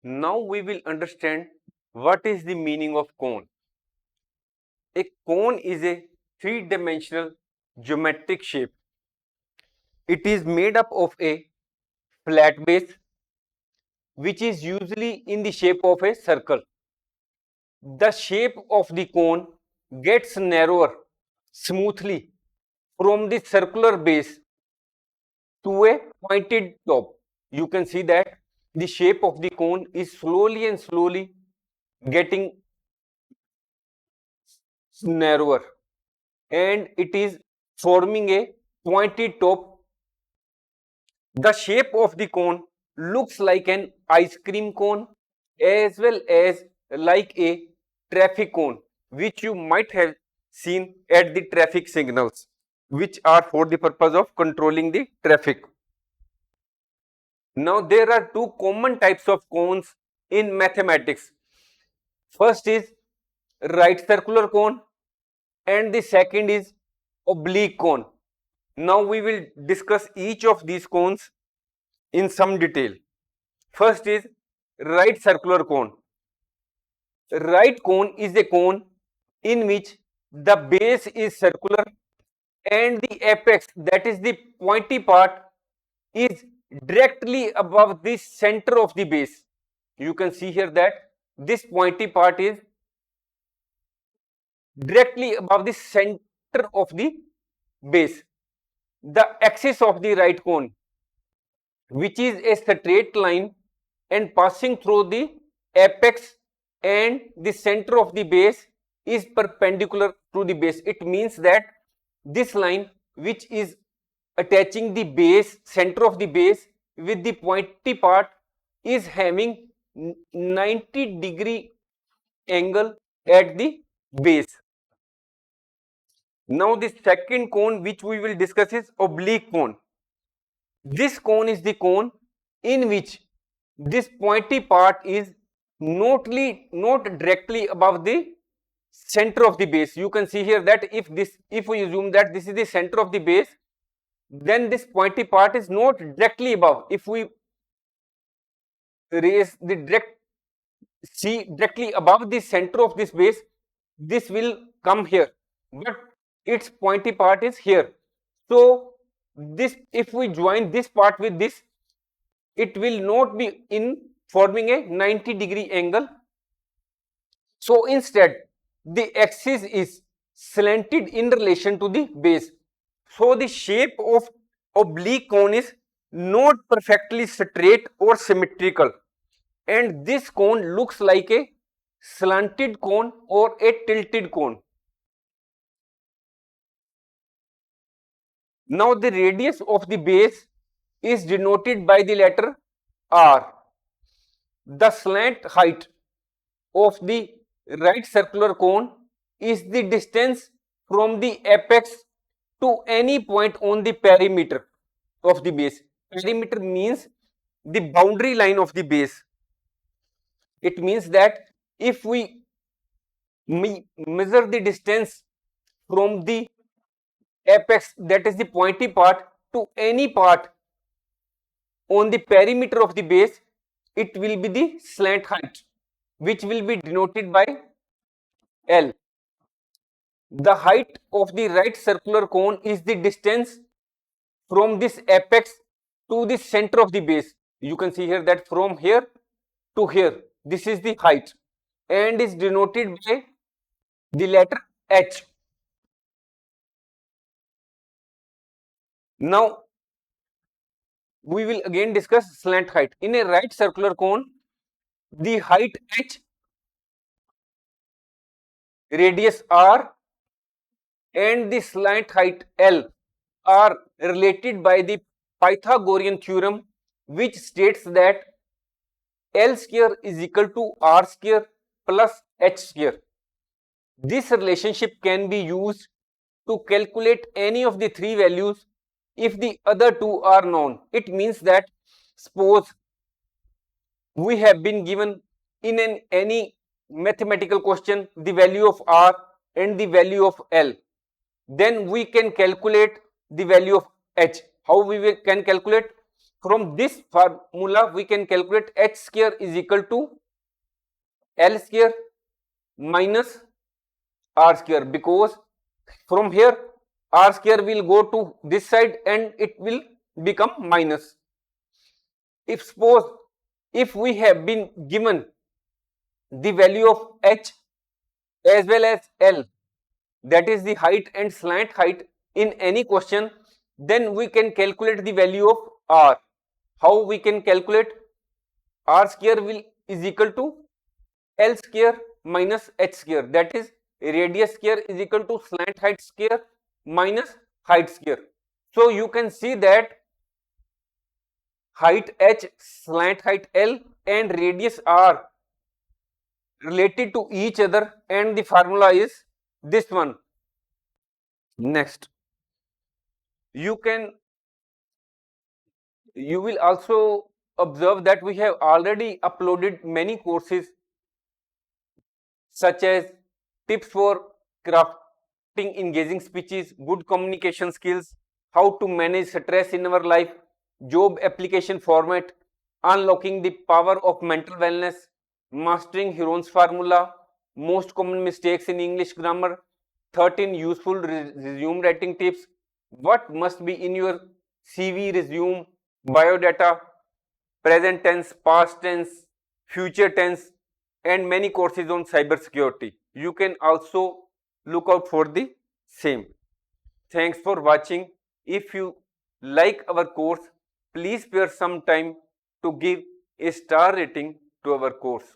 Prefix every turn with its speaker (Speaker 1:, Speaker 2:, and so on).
Speaker 1: Now we will understand what is the meaning of cone. A cone is a three-dimensional geometric shape. It is made up of a flat base, which is usually in the shape of a circle. The shape of the cone gets narrower smoothly from the circular base to a pointed top. You can see that the shape of the cone is slowly getting narrower, and it is forming a pointed top. The shape of the cone looks like an ice cream cone as well as like a traffic cone, which you might have seen at the traffic signals, which are for the purpose of controlling the traffic. Now there are two common types of cones in mathematics. First is right circular cone and the second is oblique cone. Now we will discuss each of these cones in some detail. First is right circular cone. Right cone is a cone in which the base is circular and the apex, that is the pointy part, is directly above the center of the base. You can see here that this pointy part is directly above the center of the base. The axis of the right cone, which is a straight line and passing through the apex and the center of the base, is perpendicular to the base. It means that this line, which is attaching the base, center of the base with the pointy part, is having 90-degree angle at the base. Now the second cone which we will discuss is oblique cone. This cone is the cone in which this pointy part is not directly above the center of the base. You can see here that if we assume that this is the center of the base, then this pointy part is not directly above. If we raise the directly above the center of this base, this will come here, but its pointy part is here. So this, if we join this part with this, it will not be in forming a 90-degree angle. So instead the axis is slanted in relation to the base. So the shape of oblique cone is not perfectly straight or symmetrical, and this cone looks like a slanted cone or a tilted cone. Now the radius of the base is denoted by the letter R. The slant height of the right circular cone is the distance from the apex to any point on the perimeter of the base. Perimeter means the boundary line of the base. It means that if we measure the distance from the apex, that is the pointy part, to any part on the perimeter of the base, it will be the slant height, which will be denoted by L. The height of the right circular cone is the distance from this apex to the center of the base. You can see here that from here to here, this is the height and is denoted by the letter H. Now we will again discuss slant height. In a right circular cone, the height H, radius R and the slant height L are related by the Pythagorean theorem, which states that L square is equal to R square plus H square. This relationship can be used to calculate any of the three values if the other two are known. It means that suppose we have been given in any mathematical question the value of R and the value of L, then we can calculate the value of H. How we can calculate? From this formula, we can calculate h square is equal to L square minus R square, because from here R square will go to this side and it will become minus. If suppose if we have been given the value of h as well as L, that is the height and slant height in any question, then we can calculate the value of R. How we can calculate? R square is equal to L square minus h square, that is radius square is equal to slant height square minus height square. So you can see that height h, slant height L and radius R related to each other, and the formula is this one. Next, you will also observe that we have already uploaded many courses such as tips for crafting engaging speeches, good communication skills, how to manage stress in our life, job application format, unlocking the power of mental wellness, mastering Huron's formula, most common mistakes in English grammar, 13 useful resume writing tips, what must be in your CV, resume, biodata, present tense, past tense, future tense, and many courses on cybersecurity. You can also look out for the same. Thanks for watching. If you like our course, please spare some time to give a star rating to our course.